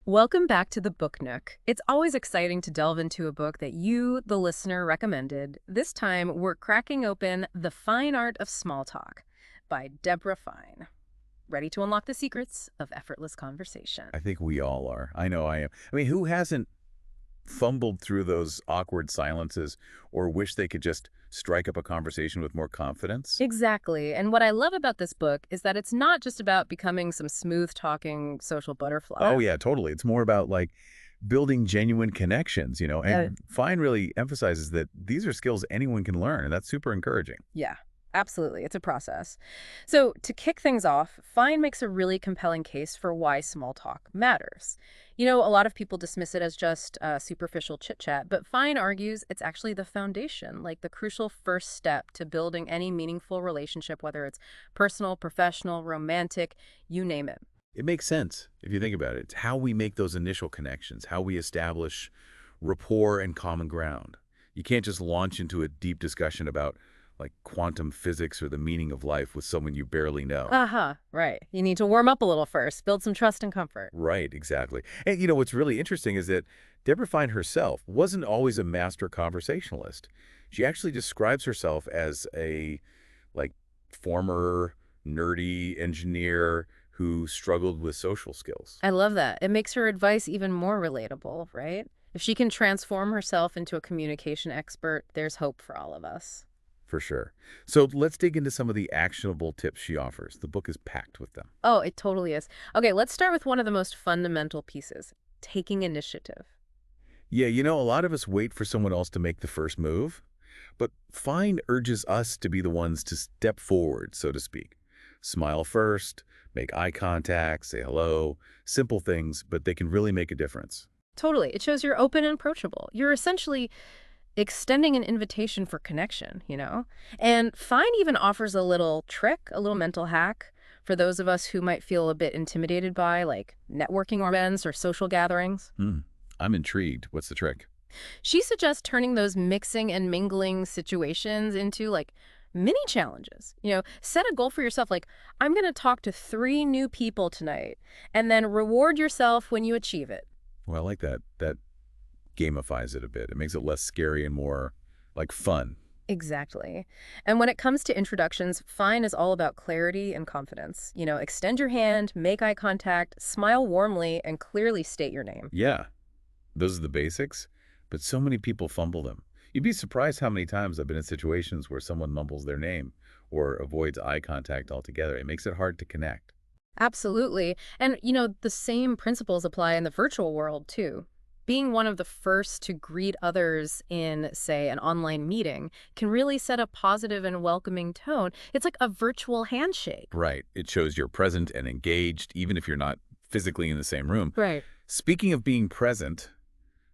Welcome back to the Book Nook. It's always exciting to delve into a book that you, the listener, recommended. This time, we're cracking open The Fine Art of Small Talk by Debra Fine. Ready to unlock the secrets of effortless conversation. I think we all are. I know I am. I mean, who hasn't fumbled through those awkward silences or wish they could just strike up a conversation with more confidence? Exactly. And what I love about this book is that it's not just about becoming some smooth-talking social butterfly. Oh, yeah, totally. It's more about like building genuine connections, Uh, and Fine really emphasizes that these are skills anyone can learn, and that's super encouraging. Yeah, absolutely. It's a process. So, to kick things off, Fine makes a really compelling case for why small talk matters. A lot of people dismiss it as just superficial chit chat, but Fine argues it's actually the foundation, like the crucial first step to building any meaningful relationship, whether it's personal, professional, romantic, you name it. It makes sense if you think about it. It's how we make those initial connections, how we establish rapport and common ground. You can't just launch into a deep discussion about like quantum physics or the meaning of life with someone you barely know. Uh-huh, right. You need to warm up a little first, build some trust and comfort. Right, exactly. And what's really interesting is that Deborah Fine herself wasn't always a master conversationalist. She actually describes herself as a like former nerdy engineer who struggled with social skills. I love that. It makes her advice even more relatable, right? If she can transform herself into a communication expert, there's hope for all of us. For sure. So let's dig into some of the actionable tips she offers. The book is packed with them. Oh, it totally is. Okay, let's start with one of the most fundamental pieces, taking initiative. Yeah, a lot of us wait for someone else to make the first move, but Fine urges us to be the ones to step forward, so to speak. Smile first, make eye contact, say hello, simple things, but they can really make a difference. Totally. It shows you're open and approachable. You're essentially extending an invitation for connection. And Fine even offers a little trick, a little mental hack for those of us who might feel a bit intimidated by like networking events or social gatherings. Hmm. I'm intrigued. What's the trick? She suggests turning those mixing and mingling situations into like mini challenges. Set a goal for yourself like, I'm going to talk to 3 new people tonight, and then reward yourself when you achieve it. Well, I like that. That gamifies it a bit. It makes it less scary and more like fun. Exactly. And when it comes to introductions, Fine is all about clarity and confidence. Extend your hand, make eye contact, smile warmly, and clearly state your name. Yeah, those are the basics, but so many people fumble them. You'd be surprised how many times I've been in situations where someone mumbles their name or avoids eye contact altogether. It makes it hard to connect. Absolutely. And, the same principles apply in the virtual world, too. Being one of the first to greet others in, say, an online meeting can really set a positive and welcoming tone. It's like a virtual handshake. Right. It shows you're present and engaged, even if you're not physically in the same room. Right. Speaking of being present,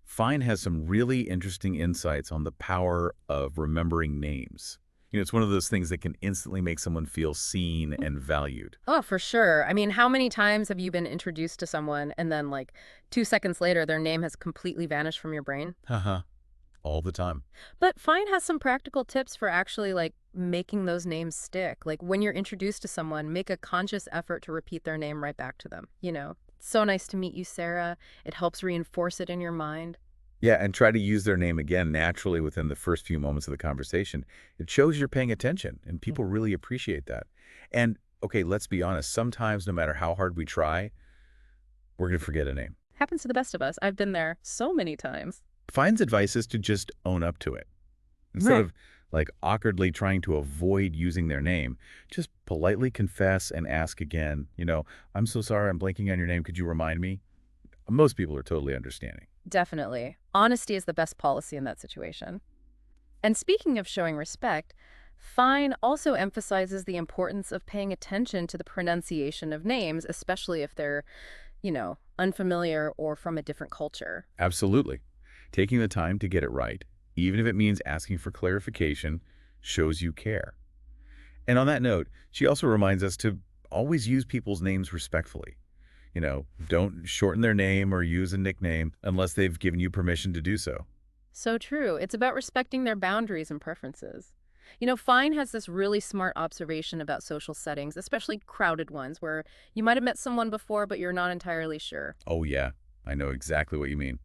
Fine has some really interesting insights on the power of remembering names. It's one of those things that can instantly make someone feel seen and valued. Oh, for sure. I mean, how many times have you been introduced to someone and then, like, 2 seconds later, their name has completely vanished from your brain? Haha. All the time. But Fine has some practical tips for actually, like, making those names stick. Like, when you're introduced to someone, make a conscious effort to repeat their name right back to them. So nice to meet you, Sarah. It helps reinforce it in your mind. Yeah, and try to use their name again naturally within the first few moments of the conversation. It shows you're paying attention, and people really appreciate that. And, okay, let's be honest, sometimes no matter how hard we try, we're going to forget a name. Happens to the best of us. I've been there so many times. Fine's advice is to just own up to it. Instead Right. of like awkwardly trying to avoid using their name, just politely confess and ask again, I'm so sorry, I'm blanking on your name. Could you remind me? Most people are totally understanding. Definitely. Honesty is the best policy in that situation. And speaking of showing respect, Fine also emphasizes the importance of paying attention to the pronunciation of names, especially if they're unfamiliar or from a different culture. Absolutely. Taking the time to get it right, even if it means asking for clarification, shows you care. And on that note, she also reminds us to always use people's names respectfully. Don't shorten their name or use a nickname unless they've given you permission to do so. So true. It's about respecting their boundaries and preferences. Fine has this really smart observation about social settings, especially crowded ones, where you might have met someone before, but you're not entirely sure. Oh, yeah. I know exactly what you mean.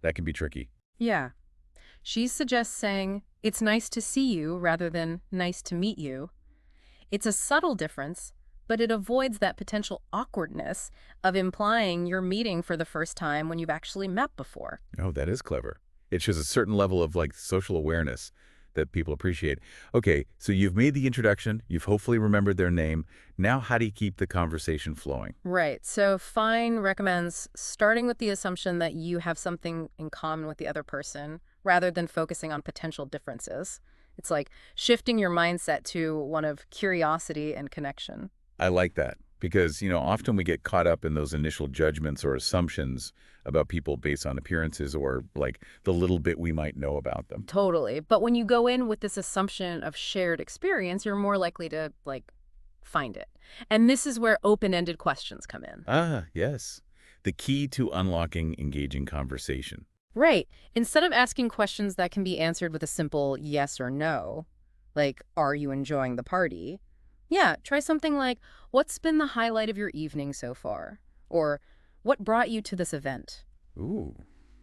That can be tricky. Yeah. She suggests saying, "It's nice to see you," rather than "nice to meet you." It's a subtle difference, but it avoids that potential awkwardness of implying you're meeting for the first time when you've actually met before. Oh, that is clever. It shows a certain level of like social awareness that people appreciate. Okay, so you've made the introduction, you've hopefully remembered their name. Now how do you keep the conversation flowing? Right. So Fine recommends starting with the assumption that you have something in common with the other person rather than focusing on potential differences. It's like shifting your mindset to one of curiosity and connection. I like that because, often we get caught up in those initial judgments or assumptions about people based on appearances or like the little bit we might know about them. Totally. But when you go in with this assumption of shared experience, you're more likely to, find it. And this is where open-ended questions come in. Ah, yes. The key to unlocking engaging conversation. Right. Instead of asking questions that can be answered with a simple yes or no, like, "Are you enjoying the party?" Yeah, try something like, "What's been the highlight of your evening so far?" Or, "What brought you to this event?" Ooh,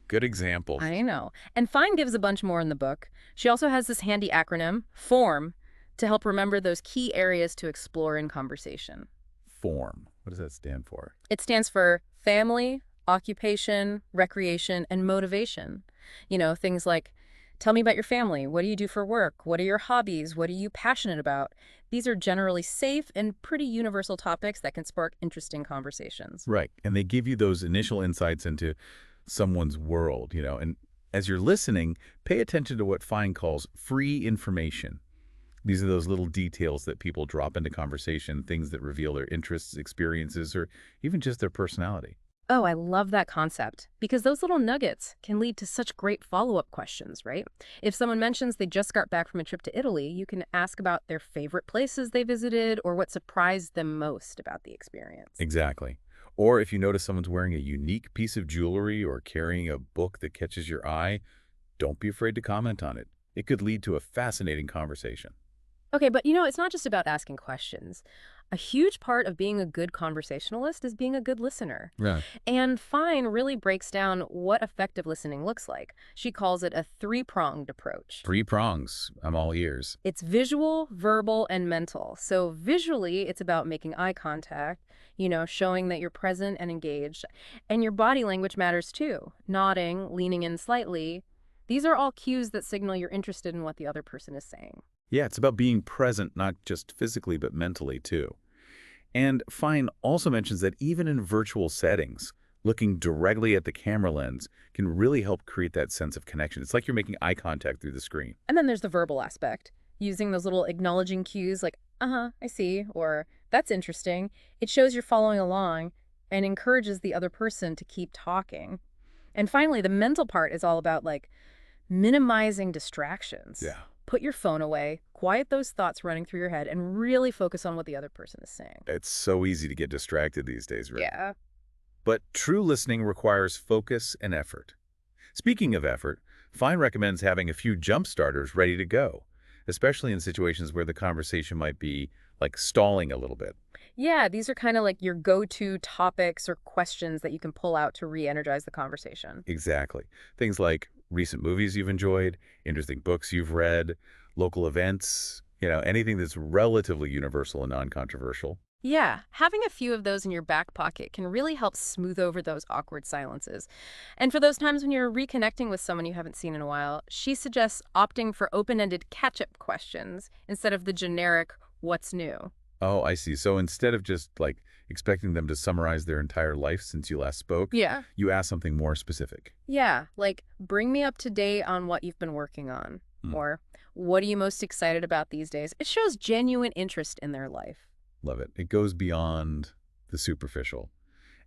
good examples. I know. And Fine gives a bunch more in the book. She also has this handy acronym, FORM, to help remember those key areas to explore in conversation. Form. What does that stand for? It stands for family, occupation, recreation, and motivation. Things like, "Tell me about your family. What do you do for work? What are your hobbies? What are you passionate about?" These are generally safe and pretty universal topics that can spark interesting conversations. Right. And they give you those initial insights into someone's world, and as you're listening, pay attention to what Fine calls free information. These are those little details that people drop into conversation, things that reveal their interests, experiences, or even just their personality. Oh, I love that concept because those little nuggets can lead to such great follow-up questions, right? If someone mentions they just got back from a trip to Italy, you can ask about their favorite places they visited or what surprised them most about the experience. Exactly. Or if you notice someone's wearing a unique piece of jewelry or carrying a book that catches your eye, don't be afraid to comment on it. It could lead to a fascinating conversation. Okay, but it's not just about asking questions. A huge part of being a good conversationalist is being a good listener. Right. And Fine really breaks down what effective listening looks like. She calls it a three-pronged approach. Three prongs. I'm all ears. It's visual, verbal, and mental. So visually, it's about making eye contact, showing that you're present and engaged. And your body language matters too. Nodding, leaning in slightly. These are all cues that signal you're interested in what the other person is saying. Yeah, it's about being present, not just physically, but mentally too. And Fine also mentions that even in virtual settings, looking directly at the camera lens can really help create that sense of connection. It's like you're making eye contact through the screen. And then there's the verbal aspect, using those little acknowledging cues like, "Uh-huh, I see," or "That's interesting." It shows you're following along and encourages the other person to keep talking. And finally, the mental part is all about minimizing distractions. Yeah. Put your phone away, quiet those thoughts running through your head, and really focus on what the other person is saying. It's so easy to get distracted these days, right? Yeah. But true listening requires focus and effort. Speaking of effort, Fine recommends having a few jump starters ready to go, especially in situations where the conversation might be like stalling a little bit. Yeah, these are kind of like your go-to topics or questions that you can pull out to re-energize the conversation. Exactly. Things like recent movies you've enjoyed, interesting books you've read, local events, anything that's relatively universal and non-controversial. Yeah, having a few of those in your back pocket can really help smooth over those awkward silences. And for those times when you're reconnecting with someone you haven't seen in a while, she suggests opting for open-ended catch-up questions instead of the generic "what's new?" Oh, I see. So instead of just like expecting them to summarize their entire life since you last spoke, Yeah. you ask something more specific. Yeah, like, "Bring me up to date on what you've been working on." Hmm. Or, "What are you most excited about these days?" It shows genuine interest in their life. Love it. It goes beyond the superficial.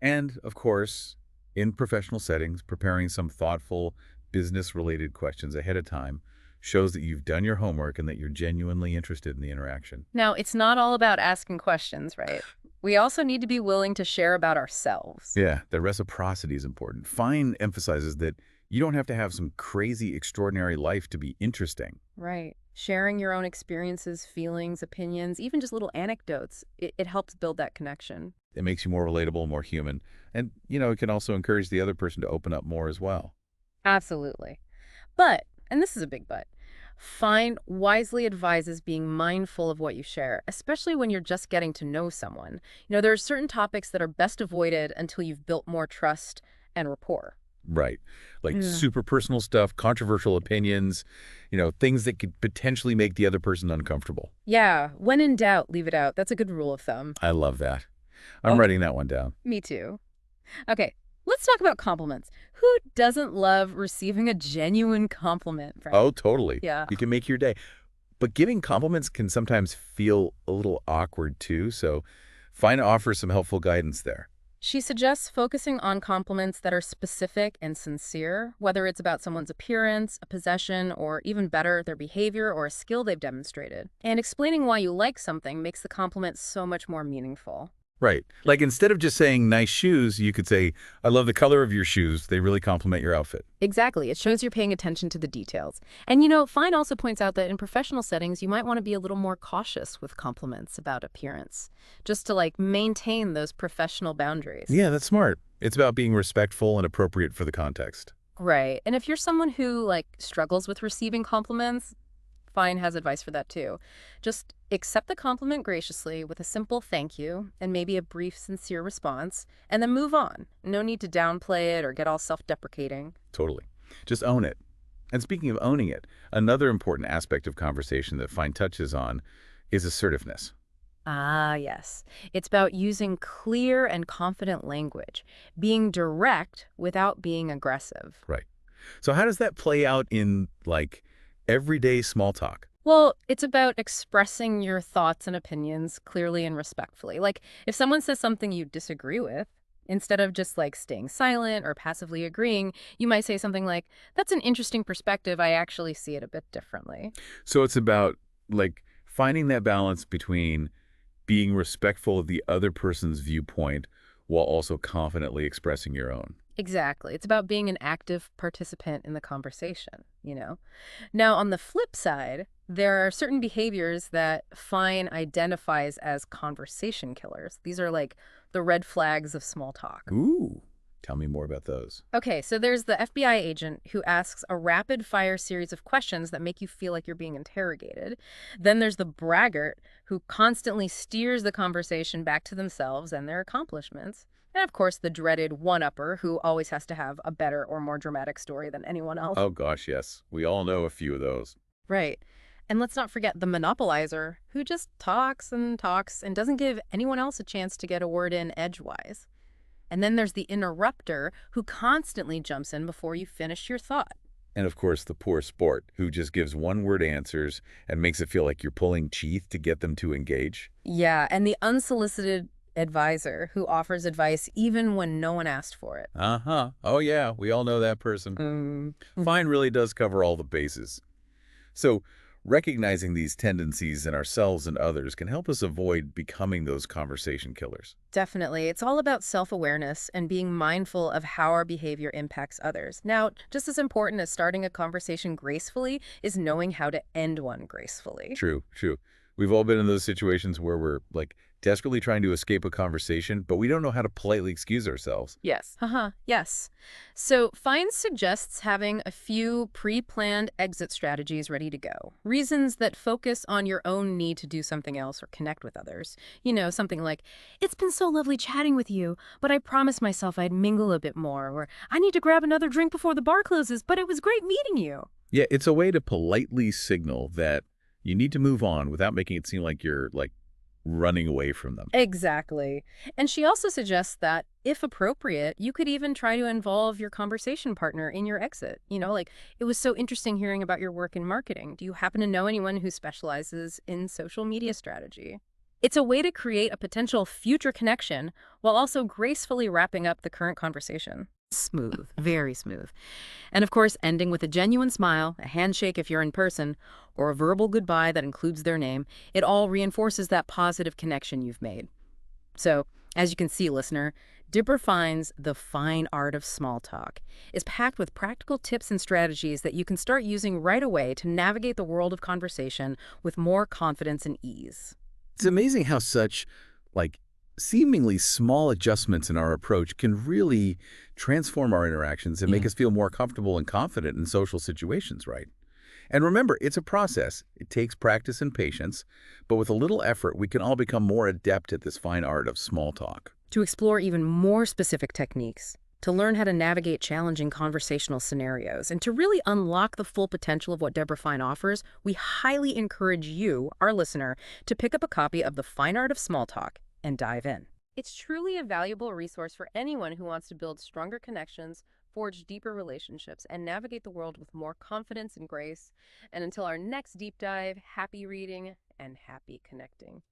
And, of course, in professional settings, preparing some thoughtful, business-related questions ahead of time shows that you've done your homework and that you're genuinely interested in the interaction. Now, it's not all about asking questions, right? We also need to be willing to share about ourselves. Yeah, the reciprocity is important. Fine emphasizes that You don't have to have some crazy, extraordinary life to be interesting. Right. Sharing your own experiences, feelings, opinions, even just little anecdotes, it helps build that connection. It makes you more relatable, more human. And, it can also encourage the other person to open up more as well. Absolutely. But, and this is a big but, Fine wisely advises being mindful of what you share, especially when you're just getting to know someone. There are certain topics that are best avoided until you've built more trust and rapport. Right. Like Yeah. super personal stuff, controversial opinions, things that could potentially make the other person uncomfortable. Yeah, when in doubt, leave it out. That's a good rule of thumb. I love that. I'm Okay, writing that one down. me too. Okay, let's talk about compliments. Who doesn't love receiving a genuine compliment, Oh, right? totally. Yeah. You can make your day. But giving compliments can sometimes feel a little awkward too, so find offers some helpful guidance there. She suggests focusing on compliments that are specific and sincere, whether it's about someone's appearance, a possession, or even better, their behavior or a skill they've demonstrated. And explaining why you like something makes the compliment so much more meaningful. Right. Like instead of just saying nice shoes, you could say, I love the color of your shoes. They really complement your outfit. Exactly. It shows you're paying attention to the details. And Fine also points out that in professional settings, you might want to be a little more cautious with compliments about appearance, just to maintain those professional boundaries. Yeah, that's smart. It's about being respectful and appropriate for the context. Right. And if you're someone who struggles with receiving compliments, Fine has advice for that too. Just accept the compliment graciously with a simple thank you and maybe a brief, sincere response, and then move on. No need to downplay it or get all self-deprecating. Totally. Just own it. And speaking of owning it, another important aspect of conversation that Fine touches on is assertiveness. Ah, yes. It's about using clear and confident language, being direct without being aggressive. Right. So how does that play out in, everyday small talk? Well, it's about expressing your thoughts and opinions clearly and respectfully. Like, if someone says something you disagree with, instead of just staying silent or passively agreeing, you might say something like, "That's an interesting perspective. I actually see it a bit differently." So it's about, finding that balance between being respectful of the other person's viewpoint while also confidently expressing your own. Exactly. It's about being an active participant in the conversation. Now, on the flip side, there are certain behaviors that Fine identifies as conversation killers. These are the red flags of small talk. Ooh, tell me more about those. Okay, so there's the FBI agent who asks a rapid fire series of questions that make you feel like you're being interrogated. Then there's the braggart who constantly steers the conversation back to themselves and their accomplishments. And of course, the dreaded one-upper who always has to have a better or more dramatic story than anyone else. Oh gosh, yes. We all know a few of those. Right. And let's not forget the monopolizer who just talks and doesn't give anyone else a chance to get a word in edgewise. And then there's the interrupter who constantly jumps in before you finish your thought. And of course, the poor sport who just gives one-word answers and makes it feel like you're pulling teeth to get them to engage. Yeah, and the unsolicited advisor who offers advice even when no one asked for it. Uh-huh. Oh yeah, we all know that person. Fine really does cover all the bases. So recognizing these tendencies in ourselves and others can help us avoid becoming those conversation killers. Definitely. It's all about self-awareness and being mindful of how our behavior impacts others. Now, just as important as starting a conversation gracefully is knowing how to end one gracefully. True, true. We've all been in those situations where we're desperately trying to escape a conversation, but we don't know how to politely excuse ourselves. Yes. Yes. So Fine suggests having a few pre-planned exit strategies ready to go. Reasons that focus on your own need to do something else or connect with others. Something like, "It's been so lovely chatting with you, but I promised myself I'd mingle a bit more," or "I need to grab another drink before the bar closes, but it was great meeting you." Yeah, it's a way to politely signal that you need to move on without making it seem like you're running away from them. Exactly. And she also suggests that, if appropriate, you could even try to involve your conversation partner in your exit. "It was so interesting hearing about your work in marketing. Do you happen to know anyone who specializes in social media strategy?" It's a way to create a potential future connection while also gracefully wrapping up the current conversation. Smooth, very smooth. And of course, ending with a genuine smile, a handshake if you're in person, or a verbal goodbye that includes their name, it all reinforces that positive connection you've made. So, as you can see, listener, Debra Fine's The Fine Art of Small Talk is packed with practical tips and strategies that you can start using right away to navigate the world of conversation with more confidence and ease. It's amazing how such, like, seemingly small adjustments in our approach can really transform our interactions and make Yeah. us feel more comfortable and confident in social situations, right? And remember, it's a process. It takes practice and patience, but with a little effort, we can all become more adept at this fine art of small talk. To explore even more specific techniques, to learn how to navigate challenging conversational scenarios, and to really unlock the full potential of what Debra Fine offers, we highly encourage you, our listener, to pick up a copy of The Fine Art of Small Talk and dive in. It's truly a valuable resource for anyone who wants to build stronger connections, forge deeper relationships, and navigate the world with more confidence and grace. And until our next deep dive, happy reading and happy connecting.